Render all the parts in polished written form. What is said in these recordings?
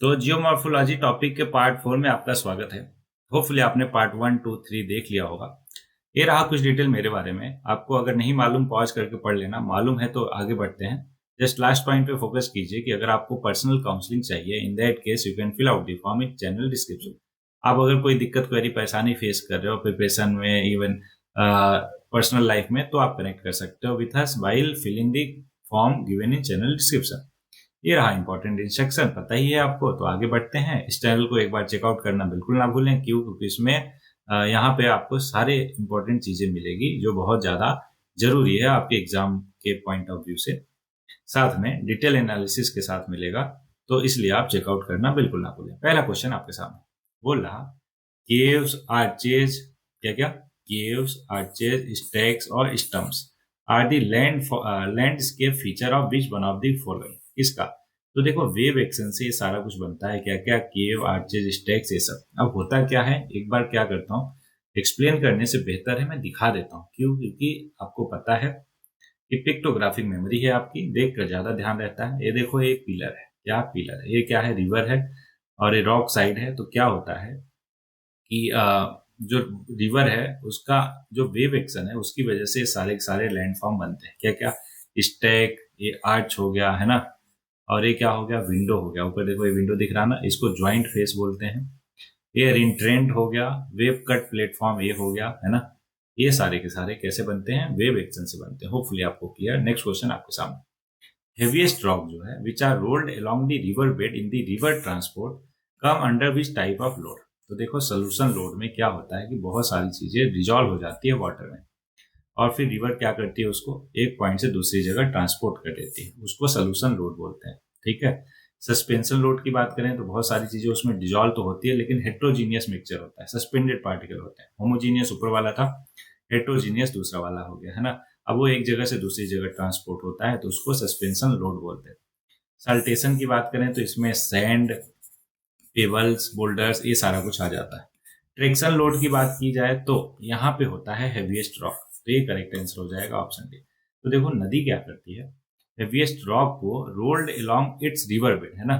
तो geomorphology topic के part 4 में आपका स्वागत है। होपफुली आपने पार्ट 1, 2, 3 देख लिया होगा। ये रहा कुछ डिटेल मेरे बारे में। आपको अगर नहीं मालूम पॉज करके पढ़ लेना, मालूम है तो आगे बढ़ते हैं। जस्ट लास्ट पॉइंट पे फोकस कीजिए कि अगर आपको पर्सनल काउंसलिंग चाहिए, in that case you can fill out the form in channel description. आप अगर कोई दिक्कत, क्वेरी, परेशानी फेस कर रहे हो प्रिपरेशन में, इवन पर्सनल लाइफ में, तो आप कनेक्ट कर सकते हो with us while filling the form given in channel description. ये रहा इंपॉर्टेंट इंस्ट्रक्शन, पता ही है आपको। तो आगे बढ़ते हैं। इस चैनल को एक बार चेकआउट करना बिल्कुल ना भूलें। क्यों? क्योंकि इसमें यहाँ पे आपको सारे इंपॉर्टेंट चीजें मिलेगी जो बहुत ज्यादा जरूरी है आपके एग्जाम के पॉइंट ऑफ व्यू से। साथ में डिटेल एनालिसिस के साथ मिलेगा, तो इसलिए आप चेकआउट करना बिल्कुल ना भूलें। पहला क्वेश्चन आपके सामने बोल रहा, केव्स, आर्चेज, क्या क्या? केव्स, आर्चेज, स्टैक्स और stumps are the landscape feature of which one of the following. किसका? तो देखो, वेव एक्शन से ये सारा कुछ बनता है। क्या क्या? केव, आर्चेज, स्टैक्स, ये सब। अब होता क्या है, एक बार क्या करता हूँ, एक्सप्लेन करने से बेहतर है मैं दिखा देता हूँ। क्यों? क्योंकि आपको पता है कि पिक्टोग्राफिक मेमोरी है आपकी, देख कर ज्यादा ध्यान रहता है। ये देखो, ये पिलर है। क्या पिलर है? ये क्या है? रिवर है और ये रॉक साइड है। तो क्या होता है कि जो रिवर है उसका जो वेव एक्शन है उसकी वजह से सारे के सारे लैंडफॉर्म बनते हैं। क्या क्या? स्टैक, ये आर्च हो गया है ना, और ये क्या हो गया? विंडो हो गया। ऊपर देखो, ये विंडो दिख रहा ना, इसको ज्वाइंट फेस बोलते हैं। ये रिंट्रेंट हो गया, वेव कट प्लेटफॉर्म ये हो गया, है ना। ये सारे के सारे कैसे बनते हैं? वेव एक्शन से बनते हैं। होपफुली आपको क्लियर। नेक्स्ट क्वेश्चन आपके सामने, हेवीएस्ट रॉक जो है which are rolled along the river bed in the river transport come under which type of load. तो देखो, सोल्यूशन लोड में क्या होता है कि बहुत सारी चीजें डिजॉल्व हो जाती है वाटर में, और फिर रिवर क्या करती है, उसको एक पॉइंट से दूसरी जगह ट्रांसपोर्ट कर देती है। उसको सोल्यूशन लोड बोलते हैं। ठीक है। सस्पेंशन लोड की बात करें तो बहुत सारी चीजें उसमें डिजॉल्व तो होती है, लेकिन हेट्रोजीनियस मिक्सचर होता है, सस्पेंडेड पार्टिकल होते हैं। होमोजीनियस ऊपर वाला था, हेट्रोजीनियस दूसरा वाला हो गया, है ना। अब वो एक जगह से दूसरी जगह ट्रांसपोर्ट होता है, तो उसको सस्पेंशन लोड बोलते हैं। साल्टेशन की बात करें तो इसमें सैंड, पेबल्स, बोल्डर्स, ये सारा कुछ आ जाता है। ट्रैक्शन लोड की बात की जाए तो यहाँ पे होता है हेवीएस्ट रॉक। तो ये करेक्ट आंसर हो जाएगा ऑप्शन डी। तो देखो, नदी क्या करती है, हेवीएस्ट रॉक को rolled along it's river bed, है ना,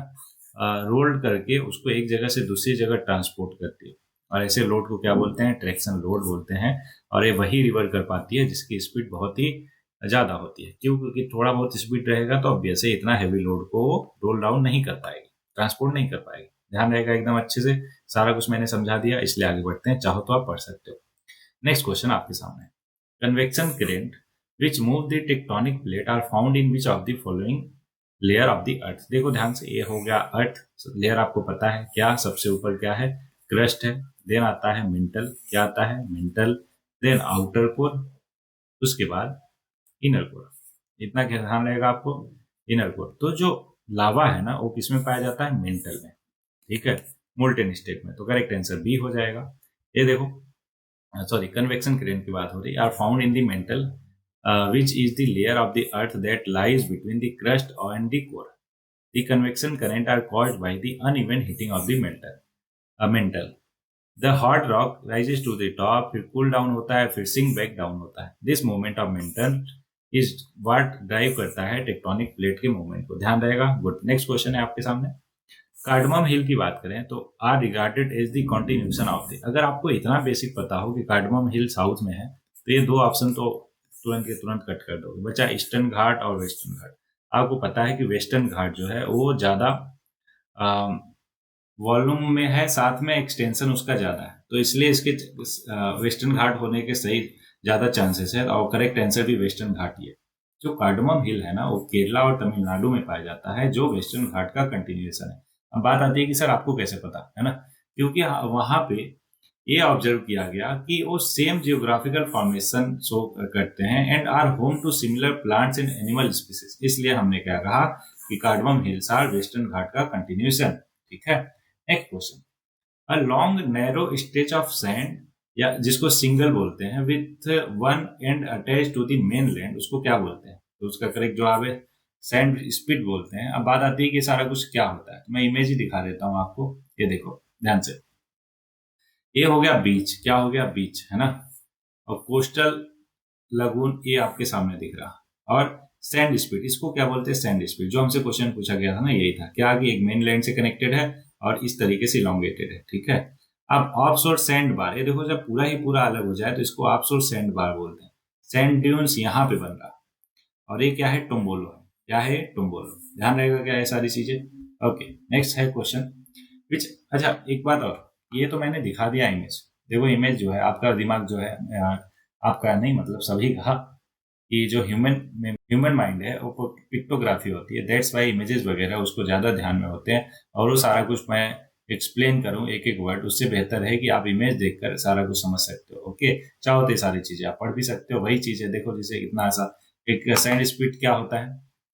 रोल्ड करके उसको एक जगह से दूसरी जगह ट्रांसपोर्ट करती है। और ऐसे लोड को क्या बोलते हैं? ट्रैक्शन लोड बोलते हैं। और ये वही रिवर कर पाती है जिसकी स्पीड बहुत ही ज्यादा होती है। क्यों? क्योंकि थोड़ा बहुत स्पीड रहेगा तो ऑब्वियस है इतना हैवी लोड को रोल डाउन नहीं कर पाएगी, ट्रांसपोर्ट नहीं कर पाएगी। ध्यान रहेगा एकदम अच्छे से। सारा कुछ मैंने समझा दिया, इसलिए आगे बढ़ते हैं। चाहो तो आप पढ़ सकते हो। नेक्स्ट क्वेश्चन आपके सामने, convection current which move the tectonic plate are found in which of the following layer of the earth. देखो ध्यान से, ये हो गया अर्थ लेयर। आपको पता है क्या सबसे ऊपर क्या है? क्रस्ट है। देन आता है मेंटल। क्या आता है? मेंटल। देन आउटर कोर, उसके बाद इनर कोर। इतना क्या ध्यान रहेगा आपको? Inner core. तो जो लावा है ना, वो किसमें पाया जाता है? मेंटल में। ठीक है, मोल्टेन स्टेट में। तो करेक्ट आंसर बी हो जाएगा। ये देखो, सॉरी, कन्वेक्शन करेंट की बात हो रही, are found in the mantle which is the layer of the earth that lies between the crust and the core. The convection current are caused by the uneven heating of the mantle. The hot rock rises to the top, फिर cool down होता है, फिर sink back down होता है। This movement of mantle is what drive करता है tectonic plate के movement को। ध्यान रहेगा। गुड। नेक्स्ट क्वेश्चन है आपके सामने, कार्डमम हिल की बात करें तो are regarded as the continuation of the. अगर आपको इतना बेसिक पता हो कि कार्डमम हिल साउथ में है, तो ये दो ऑप्शन तो तुरंत के तुरंत कट कर दोगे। बचा ईस्टर्न घाट और वेस्टर्न घाट। आपको पता है कि वेस्टर्न घाट जो है वो ज्यादा वॉल्यूम में है, साथ में एक्सटेंशन उसका ज्यादा है, तो इसलिए इसके वेस्टर्न घाट होने के सही ज्यादा चांसेस है। और करेक्ट आंसर भी वेस्टर्न घाट ही है। जो कार्डमम हिल है ना, वो केरला और तमिलनाडु में पाया जाता है, जो वेस्टर्न घाट का कंटिन्यूएशन है। अब बात आती है कि सर आपको कैसे पता, है ना। क्योंकि वहां पे ये ऑब्जर्व किया गया कि वो सेम जियोग्राफिकल फॉर्मेशन शो करते हैं and are home to similar plants and animal species. इसलिए हमने क्या कहा कि cardamom hills are western Ghat का कंटिन्यूएशन। ठीक है। Next question, a long narrow stretch of sand, या जिसको सिंगल बोलते हैं, with one end attach to the main land, उसको क्या बोलते हैं? तो उसका करेक्ट जवाब है सैंड स्पिट बोलते हैं। अब बात आती है कि सारा कुछ क्या होता है, तो मैं इमेज ही दिखा देता हूं आपको। ये देखो ध्यान से, ये हो गया बीच। क्या हो गया? बीच, है ना। और कोस्टल लगून ये आपके सामने दिख रहा, और सैंड स्पीड, इसको क्या बोलते हैं? Sand speed. जो हमसे क्वेश्चन पूछा गया था ना, यही था क्या कि एक मेन लैंड से कनेक्टेड है और इस तरीके से इलोंगेटेड है, ठीक है। अब ऑफशोर सैंड बार, ये देखो जब पूरा ही पूरा अलग हो जाए तो इसको ऑफशोर सैंड बार बोलते हैं। सैंड ड्यून्स यहाँ पे बन रहा, और ये क्या है? टुम्बोलो है। क्या है? टुम्बोलो। ध्यान रहेगा क्या है सारी चीजें। ओके, नेक्स्ट है क्वेश्चन विच, अच्छा एक बात और, ये तो मैंने दिखा दिया इमेज। देखो इमेज जो है, आपका दिमाग जो है, आपका नहीं मतलब सभी का, कि जो ह्यूमन माइंड है वो पिक्टोग्राफी होती है, दैट्स वाई इमेजेस वगैरह उसको ज्यादा ध्यान में होते हैं। और वो सारा कुछ मैं एक्सप्लेन करूं एक एक वर्ड, उससे बेहतर है कि आप इमेज देखकर सारा कुछ समझ सकते हो। ओके, चाहो तो ये सारी चीजें आप पढ़ भी सकते हो। वही चीज है, देखो जैसे इतना सा एक सैंड स्पीड क्या होता है?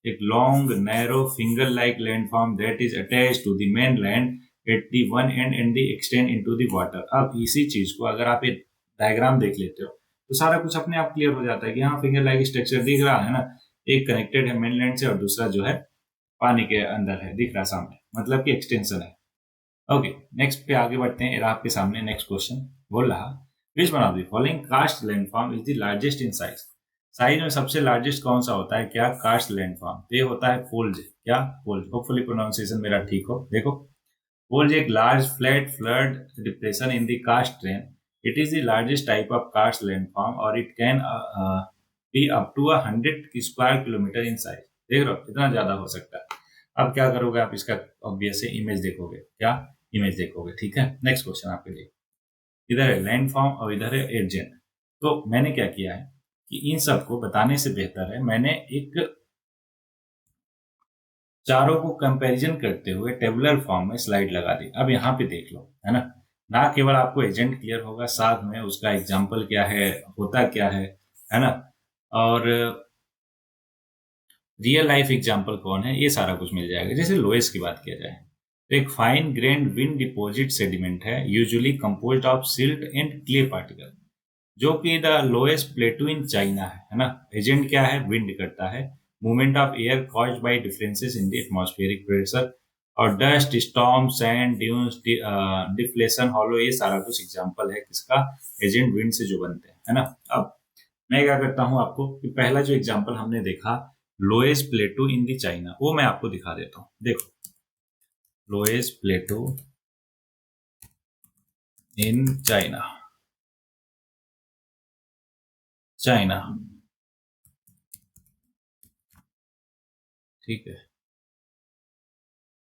एक long narrow finger like landform that is attach to the main land at the one end and the extend into the water. अब इसी चीज को अगर आप एक डायग्राम देख लेते हो तो सारा कुछ अपने आप क्लियर हो जाता है कि हाँ, फिंगर लाइक स्ट्रक्चर दिख रहा है ना, एक कनेक्टेड है मेनलैंड से और दूसरा जो है पानी के अंदर है, दिख रहा सामने, मतलब कि एक्सटेंशन है। ओके, नेक्स्ट पे आगे बढ़ते हैं। आपके सामने नेक्स्ट क्वेश्चन बोल रहा, विच one of the following karst landform is the largest in size? Size में सबसे लार्जेस्ट कौन सा होता है? क्या? Karst landform. ये होता है फोल्ज। क्या? फोल्ज। होपफुली प्रोनाउंसिएशन मेरा ठीक हो। देखो, फोल्ज एक large flat flood depression in the karst terrain. It is the largest type of karst landform और it can be up to 100 square kilometre in size. देख रहे हो, इतना ज्यादा हो सकता है। अब क्या करोगे आप? इसका ऑब्वियस है इमेज देखोगे। क्या? इमेज देखोगे, ठीक है। नेक्स्ट क्वेश्चन आपके लिए, इधर है लैंडफॉर्म और इधर है एजेंट। तो मैंने क्या किया है कि इन सबको बताने से बेहतर है मैंने एक चारों को कंपैरिजन करते हुए टेबुलर फॉर्म में स्लाइड लगा दी। अब यहाँ पे देख लो, है ना, ना केवल आपको एजेंट क्लियर होगा, साथ में उसका एग्जाम्पल क्या है, होता क्या है ना, और रियल लाइफ एग्जाम्पल कौन है, ये सारा कुछ मिल जाएगा। जैसे लोएस की बात किया जाए तो एक fine grained wind deposit sediment है, usually composed of silt and clay particle, जो कि the loess plateau in China है ना। एजेंट क्या है? विंड करता है, movement of air caused by differences in the atmospheric pressure, और dust, storm, sand dunes, deflation, hollow, ये सारा कुछ एग्जांपल है किसका? एजेंट विंड से जो बनते हैं, है ना। अब मैं क्या करता हूं आपको कि पहला जो एग्जांपल हमने देखा lowest plateau in the China, वो मैं आपको दिखा देता हूं। देखो, lowest plateau in China, China, ठीक है।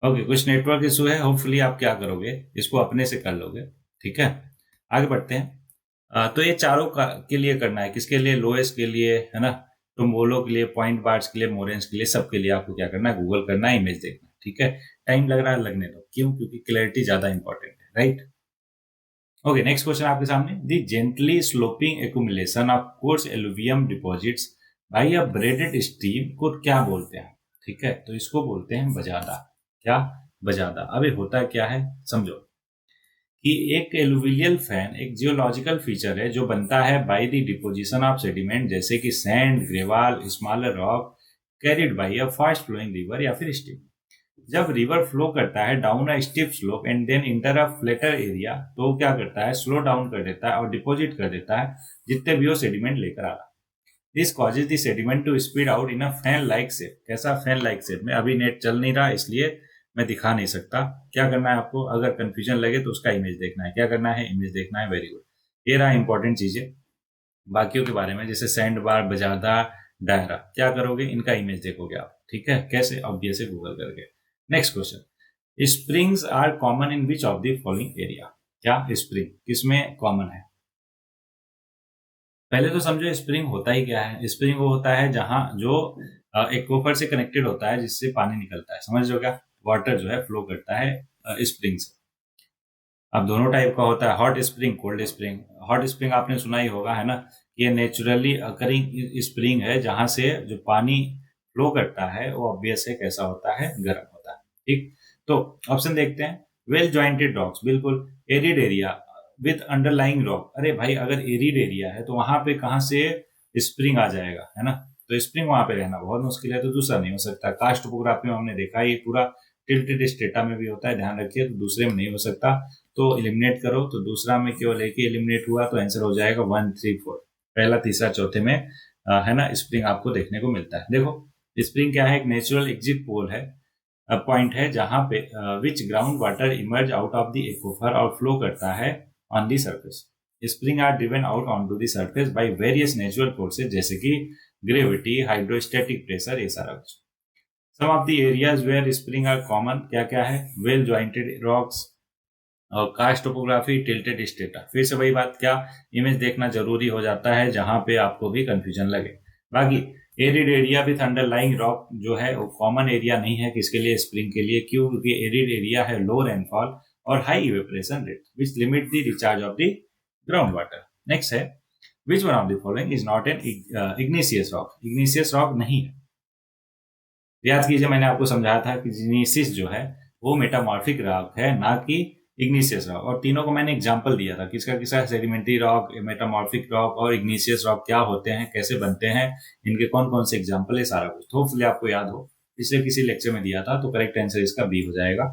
ओके, कुछ नेटवर्क इशू है, होपफुली आप क्या करोगे, इसको अपने से कर लोगे, ठीक है। आगे बढ़ते हैं। तो ये चारों के लिए करना है, किसके लिए? लोएस्ट के लिए, है ना, टुम्बोलो के लिए, पॉइंट बार्स के लिए, मोरेंस के लिए, सबके लिए आपको क्या करना है? गूगल करना है, इमेज देखना है, ठीक है। टाइम लग रहा है, लगने दो। क्यों? क्योंकि क्लैरिटी ज्यादा इंपॉर्टेंट है, राइट। ओके, नेक्स्ट क्वेश्चन आपके सामने, the gently sloping accumulation of coarse alluvium deposits by a braided stream को क्या बोलते हैं? ठीक है, तो इसको बोलते हैं बजादा। क्या? बजादा। अभी होता क्या है समझो, कि एक एलुवियल फैन एक जियोलॉजिकल फीचर है जो बनता है by the deposition of sediment, जैसे कि sand, gravel, smaller rock carried by a fast flowing river या फिर स्ट्रीम। जब रिवर फ्लो करता है down a steep slope and then enter a flatter area, तो वो क्या करता है? स्लो डाउन कर देता है और डिपॉजिट कर देता है जितने भी वो सेडिमेंट लेकर आ रहा। This causes the sediment to spread out in a fan like shape. कैसा? फैन लाइक शेप में। अभी नेट चल नहीं रहा इसलिए मैं दिखा नहीं सकता। क्या करना है आपको? अगर कंफ्यूजन लगे तो उसका इमेज देखना है। क्या करना है? इमेज देखना है। वेरी गुड, ये रहा इंपॉर्टेंट चीजें। बाकियों के बारे में, जैसे सैंड बार, बजादा, डायरा, क्या करोगे? इनका इमेज देखोगे आप, ठीक है। कैसे? ऑब्वियसली गूगल करके। Next question, springs are common in which of the following area? क्या? स्प्रिंग किसमें कॉमन है? पहले तो समझो स्प्रिंग होता ही क्या है। स्प्रिंग वो होता है जहां जो एक्वाफर से कनेक्टेड होता है, जिससे पानी निकलता है, समझ लो क्या, वाटर जो है फ्लो करता है स्प्रिंग से। अब दोनों टाइप का होता है, hot spring, cold spring. Hot spring आपने सुना ही होगा, है ना, ये नेचुरली अकरिंग स्प्रिंग है जहां से जो पानी फ्लो करता है वो ऑब्वियस है कैसा होता है? गर्म होता है, ठीक। तो ऑप्शन देखते हैं, वेल ज्वाइंटेड रॉक्स, बिल्कुल। Arid area with underlying rock, अरे भाई अगर एरिड एरिया है तो वहां पे कहां से स्प्रिंग आ जाएगा, है ना। तो स्प्रिंग वहां पे रहना बहुत मुश्किल है, तो दूसरा नहीं हो सकता। कास्ट टोपोग्राफी में हमने देखा ये पूरा टिल्टेड स्टेटा में भी होता है, ध्यान रखिए, तो दूसरे में नहीं हो सकता। तो एलिमिनेट करो, तो दूसरा में केवल एक ही एलिमिनेट हुआ, तो आंसर हो जाएगा 1, 3, 4। पहला, तीसरा, चौथे में है ना स्प्रिंग आपको देखने को मिलता है। देखो स्प्रिंग क्या है? एक नेचुरल एग्जिट पोल है, पॉइंट है जहां पे which ground water emerge out of the aquifer और फ्लो करता है on the surface. Spring are driven out on to the surface by various natural forces, जैसे कि ग्रेविटी, हाइड्रोस्टैटिक प्रेशर, ये सारा कुछ। Some of the areas where spring are common क्या क्या है? वेल ज्वाइंटेड रॉक्स और कास्ट टोपोग्राफी, टिल्टेड स्ट्रेटा। फिर से वही बात, क्या इमेज देखना जरूरी हो जाता है जहां पे आपको भी कंफ्यूजन लगे। बाकी arid area with underlying rock जो है वो कॉमन एरिया नहीं है किसके लिए? स्प्रिंग के लिए। क्यों? क्योंकि एरिड एरिया है लो रेनफॉल और high evaporation rate which limit the recharge of the ground water. Next है, which one of the following is not an igneous rock? Igneous rock नहीं है। याद कीजिए, मैंने आपको समझाया था कि जिनेसिस जो है वो मेटामॉर्फिक रॉक है, ना कि इग्निशियस रॉक। और तीनों को मैंने एग्जांपल दिया था, किसका किसका? सेडिमेंट्री रॉक, मेटामॉर्फिक रॉक और इग्निशियस रॉक क्या होते हैं, कैसे बनते हैं, इनके कौन कौन से एग्जांपल है, सारा कुछ। तो होपफुली आपको याद हो, पिछले किसी लेक्चर में दिया था, तो करेक्ट आंसर इसका बी हो जाएगा।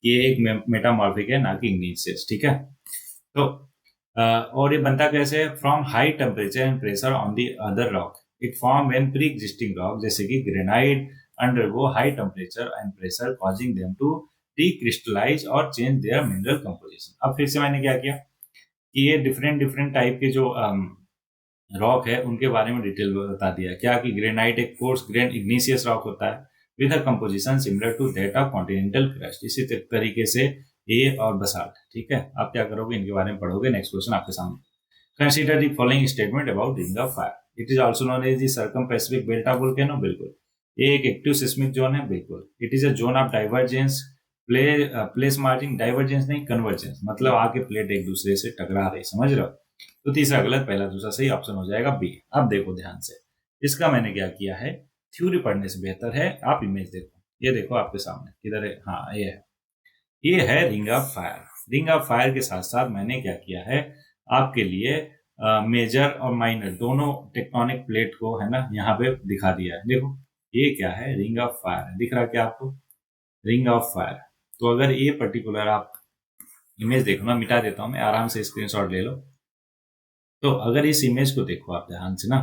ये एक मेटामॉर्फिक है, ना कि इग्निशियस। ठीक है, तो और ये बनता कैसे? From high temperature and pressure on the other rock it form when pre existing rock, जैसे कि granite undergo high temperature and pressure causing them to decrystallize और change their mineral composition। अब फिर से मैंने क्या किया कि ये डिफरेंट डिफरेंट टाइप के जो रॉक है उनके बारे में डिटेल बता दिया। क्या कि ग्रेनाइट एक कोर्स ग्रेन इग्निशियस रॉक होता है with a composition similar to that of continental crust, इसी तरीके से ये और बसाल्ट। ठीक है, आप क्या करोगे, इनके बारे में पढ़ोगे। नेक्स्ट क्वेश्चन आपके सामने। Consider the following statement about ring of fire. It is also known as the circum Pacific belt of volcano. बिल्कुल, ये एक एक्टिव सिस्मिक जोन है। बिल्कुल, it is a zone of divergence, plates merging, divergence नहीं convergence, मतलब आके plate एक दूसरे से टकरा रही, समझ रहे हो? तो तीसरा गलत, पहला दूसरा सही, ऑप्शन हो जाएगा बी। अब देखो ध्यान से, इसका मैंने क्या किया है, थ्योरी पढ़ने से बेहतर है आप इमेज देखो। ये देखो आपके सामने, किधर है? हाँ, ये है ring of fire. Ring of fire के साथ साथ मैंने क्या किया है आपके लिए, मेजर और माइनर दोनों टेक्टोनिक प्लेट को है ना यहाँ पे दिखा दिया है। देखो ये क्या है, रिंग ऑफ फायर, दिख रहा क्या आपको? Ring of fire. तो अगर ये पर्टिकुलर आप इमेज देखो ना, मिटा देता हूं मैं, आराम से स्क्रीनशॉट ले लो। तो अगर इस इमेज को देखो आप ध्यान से ना,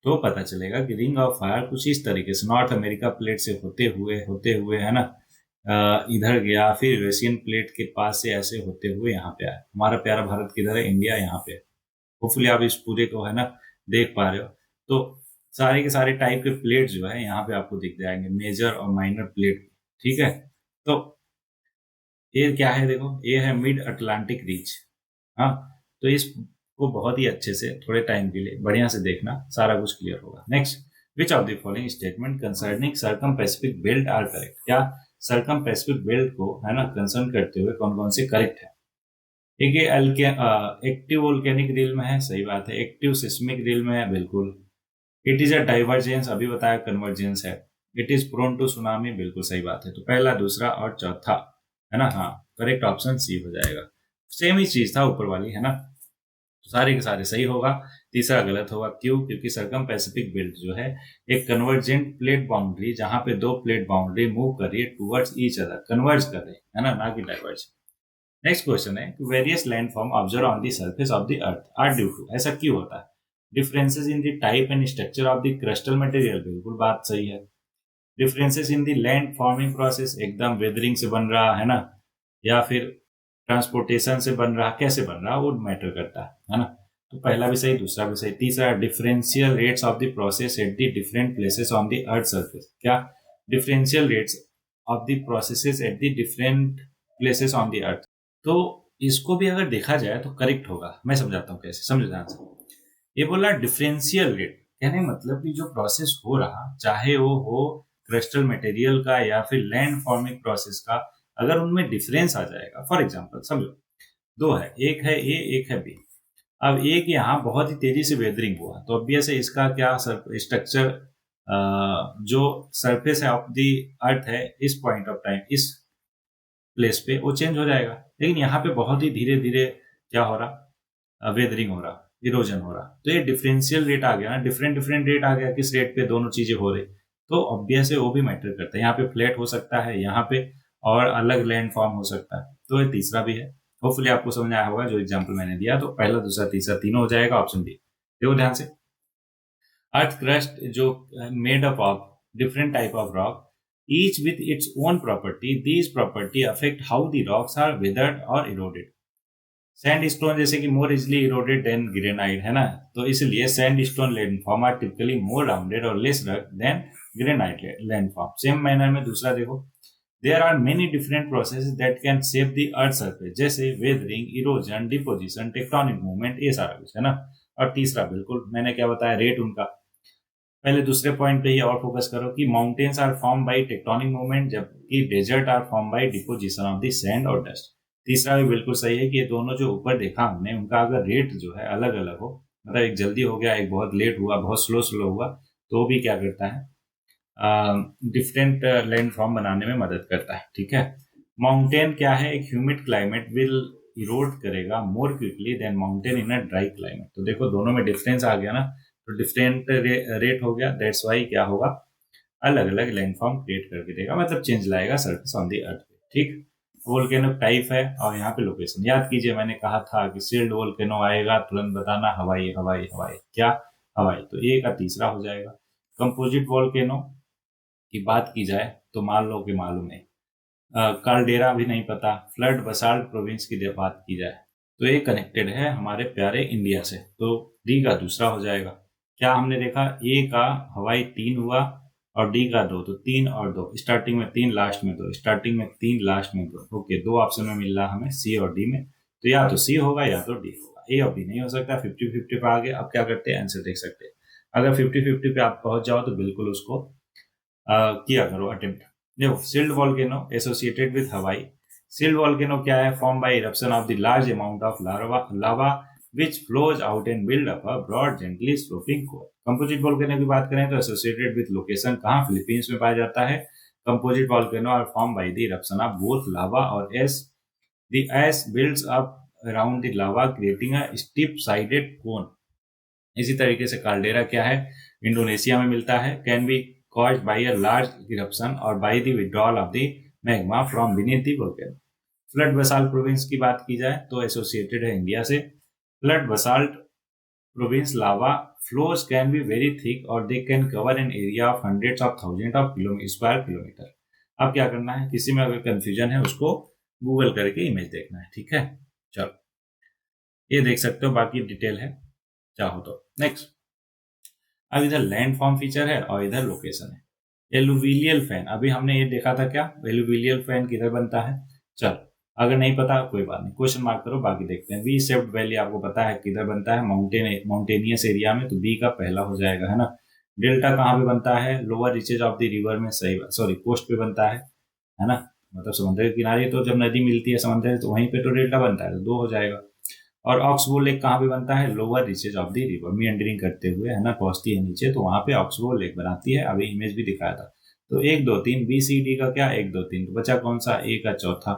तो पता चलेगा कि रिंग ऑफ फायर कुछ इस तरीके से नॉर्थ अमेरिका प्लेट से होते हुए है ना, इधर गया, फिर यूरेशियन प्लेट के पास से ऐसे होते हुए यहाँ पे आया। हमारा प्यारा भारत किधर है? इंडिया यहाँ पे। होपफुली आप इस पूरे को है ना देख पा रहे हो। तो सारे के सारे टाइप के प्लेट जो है यहाँ पे आपको दिख जाएंगे, मेजर और माइनर प्लेट। ठीक है, तो ये क्या है? देखो ये है मिड अटलांटिक रीच। हाँ, तो इसको बहुत ही अच्छे से थोड़े टाइम के लिए बढ़िया से देखना, सारा कुछ क्लियर होगा। Next, which of the following statement concerning circum Pacific belt are correct? क्या सर्कम पैसिफिक बेल्ट को है ना कंसर्न करते हुए कौन कौन से करेक्ट है? एक ये एक्टिव वोल्केनिक रिल में है, सही बात है। एक्टिव सिस्मिक रिल में है, बिल्कुल। इट इज अ डाइवर्जेंस, अभी बताया कन्वर्जेंस है। It is prone to tsunami, बिल्कुल सही बात है। तो पहला, दूसरा और चौथा है ना, हाँ, करेक्ट ऑप्शन सी हो जाएगा। सेम ही चीज था ऊपर वाली, है ना, तो सारे के सारे सही होगा। तीसरा गलत होगा, क्यों? क्योंकि सर्कम पैसिफिक बेल्ट जो है एक कन्वर्जेंट प्लेट बाउंड्री, जहां पे दो प्लेट बाउंड्री मूव कर रही है टूवर्ड्स ईच अदर, कन्वर्ज कर रही है ना कि डाइवर्ज। नेक्स्ट क्वेश्चन है, various landform observe on the surface of the earth are due to, ऐसा क्यों होता है? Differences in the type and structure of the crustal material, बिल्कुल बात सही है। Differences in the land forming process, एकदम वेदरिंग से बन रहा है ना, या फिर ट्रांसपोर्टेशन से बन रहा, कैसे बन रहा वो मैटर करता है ना। तो पहला भी सही, दूसरा भी सही। तीसरा, differential rates of the process at the different places on the earth surface. क्या differential rates of the processes at the different places on the earth, तो इसको भी अगर देखा जाए तो करेक्ट होगा। मैं समझाता हूँ कैसे, समझो ध्यान से। ये बोला डिफरेंशियल रेट, कहने मतलब कि जो प्रोसेस हो रहा, चाहे वो हो क्रिस्टल मटेरियल का या फिर लैंड फॉर्मिंग प्रोसेस का, अगर उनमें डिफरेंस आ जाएगा, फॉर एग्जांपल समझो दो है, एक है ए, एक है बी। अब एक यहाँ बहुत ही तेजी से वेदरिंग हुआ, तो ऑब्वियस है इसका क्या स्ट्रक्चर, जो सरफेस है ऑफ द अर्थ है इस पॉइंट ऑफ टाइम, इस प्लेस पे वो चेंज हो जाएगा। लेकिन यहाँ पे बहुत ही धीरे धीरे क्या हो रहा, वेदरिंग हो रहा, इरोजन हो रहा। तो ये डिफरेंशियल रेट आ गया ना, डिफरेंट डिफरेंट रेट आ गया, किस रेट पे दोनों चीजें हो रही, तो ऑब्वियस है वो भी मैटर करता है। यहाँ पे फ्लैट हो सकता है, यहाँ पे और अलग लैंड फॉर्म हो सकता है। तो ये तीसरा भी है। होपफुली आपको समझ आया होगा जो एग्जाम्पल मैंने दिया। तो पहला, दूसरा, तीसरा तीनों हो जाएगा, ऑप्शन बी। देखो ध्यान से, अर्थ क्रस्ट जो made up of different type of rock, each with its own property. These property affect how the rocks are weathered or eroded. Sandstone जैसे कि more easily eroded than granite है ना, तो इसलिए sandstone landform are typically more rounded और less rough than granite landform. Same manner में दूसरा देखो, there are many different process that can shape the earth surface, जैसे weathering, erosion, deposition, tectonic movement, ये सारा कुछ है ना. और तीसरा बिल्कुल मैंने क्या बताया, रेट उनका. पहले दूसरे पॉइंट पे ही और फोकस करो कि mountains are form by tectonic movement, जबकि desert are form by deposition of the sand और डस्ट. तीसरा भी बिल्कुल सही है कि ये दोनों जो ऊपर देखा हमने, उनका अगर रेट जो है अलग अलग हो, मतलब एक जल्दी हो गया, एक बहुत लेट हुआ, बहुत स्लो स्लो हुआ, तो भी क्या करता है, डिफरेंट लैंड फॉर्म बनाने में मदद करता है. ठीक है. माउंटेन क्या है, एक ह्यूमिड क्लाइमेट विल इरोड करेगा more quickly than mountain in a dry climate. तो देखो दोनों में डिफरेंस आ गया ना, तो डिफरेंट रेट हो गया. दैट्स वाई क्या होगा, अलग अलग लैंड फॉर्म क्रिएट करके देगा, मतलब चेंज लाएगा सरफेस ऑन दी अर्थ पे. ठीक. वोल्केनो टाइप है और यहाँ पे लोकेशन याद कीजिए, मैंने कहा था कि सील्ड वोल्केनो आएगा तुरंत बताना हवाई हवाई हवाई, क्या हवाई, तो ये का तीसरा हो जाएगा. कंपोजिट वोल्केनो की बात की जाए तो मान लो कि मालूम है, कार्डेरा भी नहीं पता. फ्लड बसाल्ट प्रोविंस की बात की जाए तो ये कनेक्टेड है हमारे प्यारे इंडिया से, तो डी का दूसरा हो जाएगा. क्या हमने देखा, ए का हवाई 3 हुआ और डी का 2, तो 3 और 2, स्टार्टिंग में 3 लास्ट में 2, स्टार्टिंग में 3 लास्ट में 2. ओके, 2 ऑप्शन में मिल रहा हमें सी और डी में, तो या तो सी होगा या तो डी होगा. ए और बी नहीं हो सकता. 50-50 पे आ गए. अब क्या करते हैं, आंसर देख सकते हैं. अगर 50-50 पे आप पहुंच जाओ तो बिल्कुल उसको किया करो अटेम्प्ट. देखो, सिल्ड वॉल्केनो एसोसिएटेड विथ हवाई. सिल्ड वॉल्केनो क्या है, form bye eruption of the large amount of lava which flows out and build up a broad gently sloping core. Composite volcano की बात करें तो एसोसिएटेड विद लोकेशन कहाँ, Philippines में पाया जाता है. Composite volcano are form by the eruption of both lava और ash. The ash builds up around the lava creating a steep sided cone. इसी तरीके से कार्डेरा क्या है, इंडोनेशिया में मिलता है. Can be caused by a large eruption or by the withdrawal of the magma from beneath the volcano. Flood basalt province की बात की जाए तो एसोसिएटेड है इंडिया से. Flood basalt province lava flows can be very thick और they can cover an area of hundreds of thousand of square kilometre. अब क्या करना है, किसी में अगर कंफ्यूजन है उसको गूगल करके इमेज देखना है. ठीक है, चलो ये देख सकते हो, बाकी डिटेल है चाहो तो. नेक्स्ट, अब इधर लैंड फॉर्म फीचर है और इधर लोकेशन है. एलुविलियल फैन, अभी हमने ये देखा था क्या, एलुविलियल फैन किधर बनता है. चलो, अगर नहीं पता कोई बात नहीं, क्वेश्चन मार्क करो, बाकी देखते हैं. वी शेप्ड वैली आपको पता है किधर बनता है, माउंटेनियस एरिया में, तो बी का पहला हो जाएगा, है ना. डेल्टा कहाँ पे बनता है, lower reaches of the river में, सही बात, सॉरी कोस्ट पे बनता है ना, मतलब समुद्र के किनारे, तो जब नदी मिलती है समंदर तो वहीं पे तो डेल्टा बनता है, तो 2 हो जाएगा. और ऑक्सबो लेक कहाँ पे बनता है, lower reaches of the river, meandering करते हुए, है ना, पहुंचती है नीचे, तो वहां पे ऑक्सबो लेक बनाती है. अभी इमेज भी दिखाया था. तो 1 2 3 बी सी डी का क्या, 1 2 3, तो बचा कौन सा, ए का चौथा.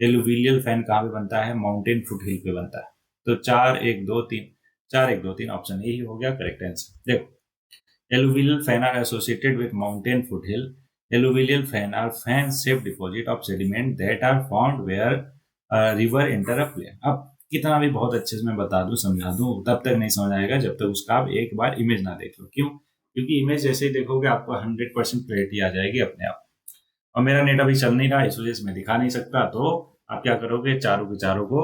एलुविलियल फैन कहाँ पे बनता है, माउंटेन फुट हिल पे बनता है. तो 4 1 2 3, 4 1 2 3 ऑप्शन ए ही हो गया करेक्ट आंसर. देखो, alluvial fan are associated with mountain foot hill. Alluvial fan are fan shape deposit of sediment that are found where river enter a plain. अब कितना भी बहुत अच्छे से मैं बता दूं, समझा दूं, तब तक नहीं समझ आएगा जब तक उसका आप एक बार इमेज ना देख लो. क्यों, क्योंकि इमेज जैसे ही देखोगे आपको 100% क्लैरिटी आ जाएगी अपने आप. और मेरा नेट अभी चल नहीं रहा, इस वजह से मैं दिखा नहीं सकता, तो आप क्या करोगे, चारों के चारों को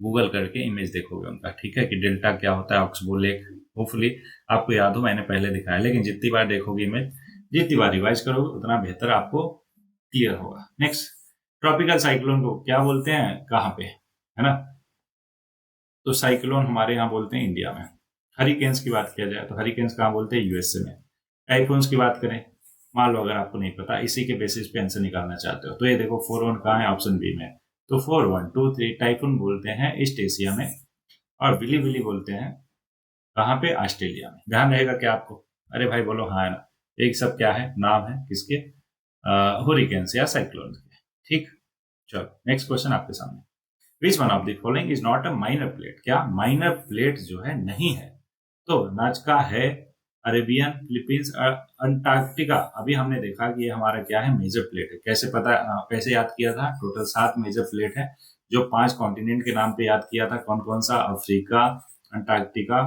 गूगल करके इमेज देखोगे उनका. ठीक है, कि डेल्टा क्या होता है, ऑक्सबो लेक, होपफुली आपको याद हो, मैंने पहले दिखाया, लेकिन जितनी बार देखोगे इमेज, जितनी बार रिवाइज करोगे उतना बेहतर आपको क्लियर होगा. नेक्स्ट, ट्रॉपिकल साइक्लोन को क्या बोलते हैं, कहाँ पे, है ना. तो साइक्लोन हमारे यहाँ बोलते हैं इंडिया में. हरिकेन्स की बात किया जाए तो हरिकेन्स कहाँ बोलते हैं, यूएसए में. टाइफून्स की बात करें, मान लो अगर आपको नहीं पता, इसी के बेसिस पे आंसर निकालना चाहते हो, तो ये देखो 4 1 कहाँ है, ऑप्शन बी में. तो 4 1 2 3 टाइफून बोलते हैं ईस्ट एशिया में, और विली विली बोलते हैं कहाँ पे, ऑस्ट्रेलिया में. ध्यान रहेगा क्या आपको, अरे भाई बोलो हाँ है ना. एक सब क्या है, नाम है किसके, हुरिकेन्स या साइक्लोन के. ठीक, चलो नेक्स्ट क्वेश्चन आपके सामने. विच one of the following is not a minor plate. क्या माइनर प्लेट जो है नहीं है, तो नाजका है, अरेबियन, फिलीपींस, अंटार्कटिका. अभी हमने देखा कि ये हमारा क्या है, मेजर प्लेट है. कैसे पता, कैसे याद किया था, टोटल 7 मेजर प्लेट है, जो 5 कॉन्टिनेंट के नाम पे याद किया था. कौन कौन सा, Africa, Antarctica,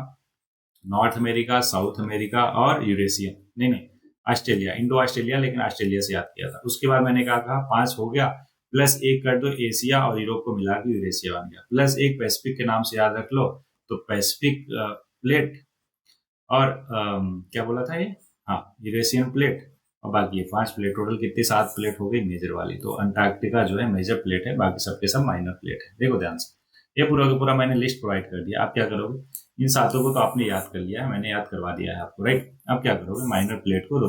north America, south America और यूरेशिया. नहीं, ऑस्ट्रेलिया, इंडो ऑस्ट्रेलिया, लेकिन ऑस्ट्रेलिया से याद किया था। उसके बाद मैंने कहा 5 हो गया, प्लस 1 कर दो एशिया और यूरोप को मिला के यूरेशिया बन गया, प्लस 1 पैसिफिक के नाम से याद रख लो, तो पैसिफिक प्लेट और क्या बोला था ये, हाँ यूरेशियन प्लेट, और बाकी ये 5 प्लेट, टोटल कितनी 7 प्लेट हो गई मेजर वाली। तो अंटार्कटिका जो है मेजर प्लेट है, बाकी सबके सब माइनर प्लेट है। देखो ध्यान से, ये पूरा का पूरा मैंने लिस्ट प्रोवाइड कर दिया। आप क्या करोगे, इन सातों को तो आपने याद कर लिया है, मैंने याद करवा दिया है आपको, राइट। अब क्या करोगे, माइनर प्लेट को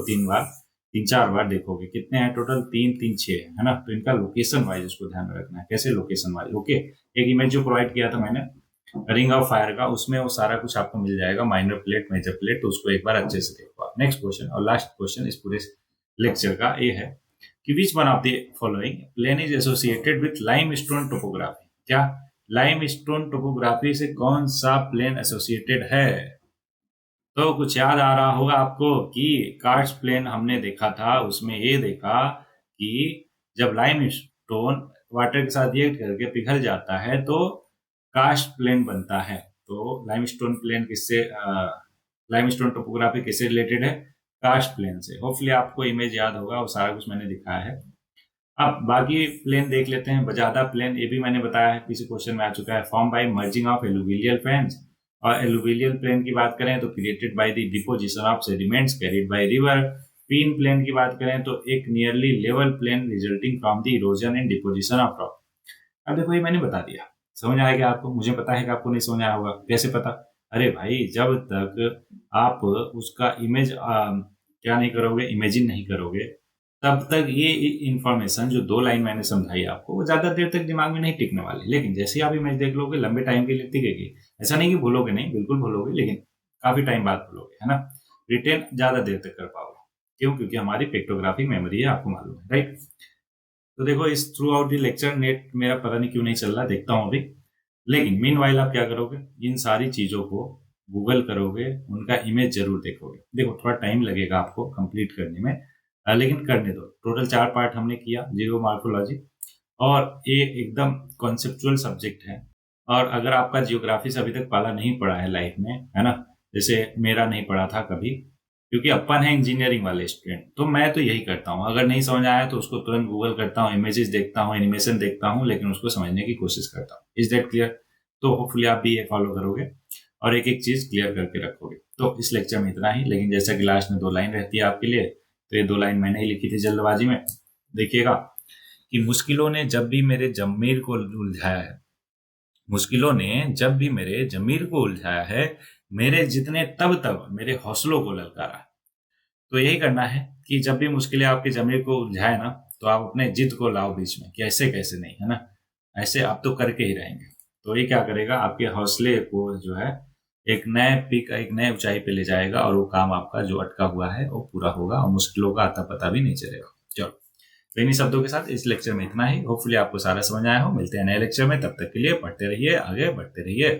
3 4 बार देखोगे, कितने हैं टोटल, 3 3 6 है ना। तो इनका लोकेशन वाइज उसको ध्यान में रखना है, कैसे लोकेशन वाइज, ओके। एक इमेज जो प्रोवाइड किया था मैंने रिंग ऑफ फायर का, उसमें वो सारा कुछ आपको मिल जाएगा, माइनर प्लेट मेजर प्लेट, तो उसको एक बार अच्छे से देखो आप। नेक्स्ट क्वेश्चन और लास्ट क्वेश्चन इस पूरे लेक्चर का ये है कि which one of the following plain is associated with limestone topography. क्या लाइमस्टोन टोपोग्राफी से कौन सा प्लेन एसोसिएटेड है? तो कुछ याद आ रहा होगा आपको कि कार्स्ट प्लेन हमने देखा था, उसमें ये देखा कि जब लाइमस्टोन वाटर के साथ रिएक्ट करके पिघल जाता है तो कास्ट प्लेन बनता है। तो लाइमस्टोन प्लेन किससे, लाइमस्टोन टोपोग्राफी किससे रिलेटेड है, कास्ट प्लेन से। होपफुली आपको इमेज याद होगा, वो सारा कुछ मैंने दिखाया है। अब बाकी प्लेन देख लेते हैं। बजादा प्लेन, ये भी मैंने बताया है, किसी क्वेश्चन में आ चुका है, form by merging of alluvial plains. और एलुवियल प्लेन की बात करें तो created by the deposition of sediments carried by river. Peneplain की बात करें तो एक nearly level plain resulting from the erosion and deposition of rock. अब देखो ये मैंने बता दिया, समझ आएगा आपको? मुझे पता है कि आपको नहीं समझ आया होगा, कैसे पता? अरे भाई, जब तक आप उसका इमेज क्या नहीं करोगे, इमेजिन नहीं करोगे, तब तक ये इंफॉर्मेशन जो 2 लाइन मैंने समझाई आपको, वो ज्यादा देर तक दिमाग में नहीं टिकने वाली। लेकिन जैसे ही आप इमेज देख लोगे, लंबे टाइम के लिए टिकेगी। ऐसा नहीं कि भूलोगे नहीं, बिल्कुल भूलोगे, लेकिन काफी टाइम बाद भूलोगे, है ना। रिटेन ज्यादा देर तक कर पाओगे, क्यों? क्योंकि हमारी पिक्टोग्राफिक मेमोरी है, आपको मालूम है, राइट। तो देखो, इस through out the lecture net मेरा पता नहीं क्यों नहीं चल रहा, देखता हूँ अभी। लेकिन मीनवाइल आप क्या करोगे, इन सारी चीजों को गूगल करोगे, उनका इमेज जरूर देखोगे। देखो थोड़ा टाइम लगेगा आपको कंप्लीट करने में, लेकिन करने दो। टोटल 4 पार्ट हमने किया, जियोमॉर्फोलॉजी, और ये एकदम कॉन्सेप्चुअल सब्जेक्ट है। और अगर आपका जियोग्राफी से अभी तक पाला नहीं पड़ा है लाइफ में, है ना, जैसे मेरा नहीं पड़ा था कभी, क्योंकि अपन है इंजीनियरिंग वाले स्टूडेंट, तो मैं तो यही करता हूँ, अगर नहीं समझ आया तो उसको तुरंत गूगल करता हूँ, इमेजेस देखता हूँ, एनिमेशन देखता हूँ, लेकिन उसको समझने की कोशिश करता हूँ। Is that clear? तो होपफुली आप भी ये फॉलो करोगे और एक एक चीज क्लियर करके रखोगे। तो इस लेक्चर में इतना ही, लेकिन जैसा कि लास्ट में 2 लाइन रहती है आपके लिए, तो ये 2 लाइन मैंने ही लिखी थी जल्दबाजी में। देखिएगा कि मुश्किलों ने जब भी मेरे जमीर को उलझाया है, मुश्किलों ने जब भी मेरे जमीर को उलझाया है, मेरे जितने तब तब मेरे हौसलों को ललकारा। तो यही करना है कि जब भी मुश्किलें आपके जमीर को उलझाए ना, तो आप अपने जिद को लाओ बीच में, कि ऐसे कैसे नहीं, है ना, ऐसे आप तो करके ही रहेंगे। तो ये क्या करेगा, आपके हौसले को जो है एक नए पीक, एक नए ऊंचाई पे ले जाएगा, और वो काम आपका जो अटका हुआ है वो पूरा होगा, और मुश्किलों का आता पता भी नहीं चलेगा। चलो, तो इन्हीं शब्दों के साथ इस लेक्चर में इतना ही। होपफुली आपको सारा समझ आया हो। मिलते हैं नए लेक्चर में, तब तक के लिए पढ़ते रहिए, आगे बढ़ते रहिए।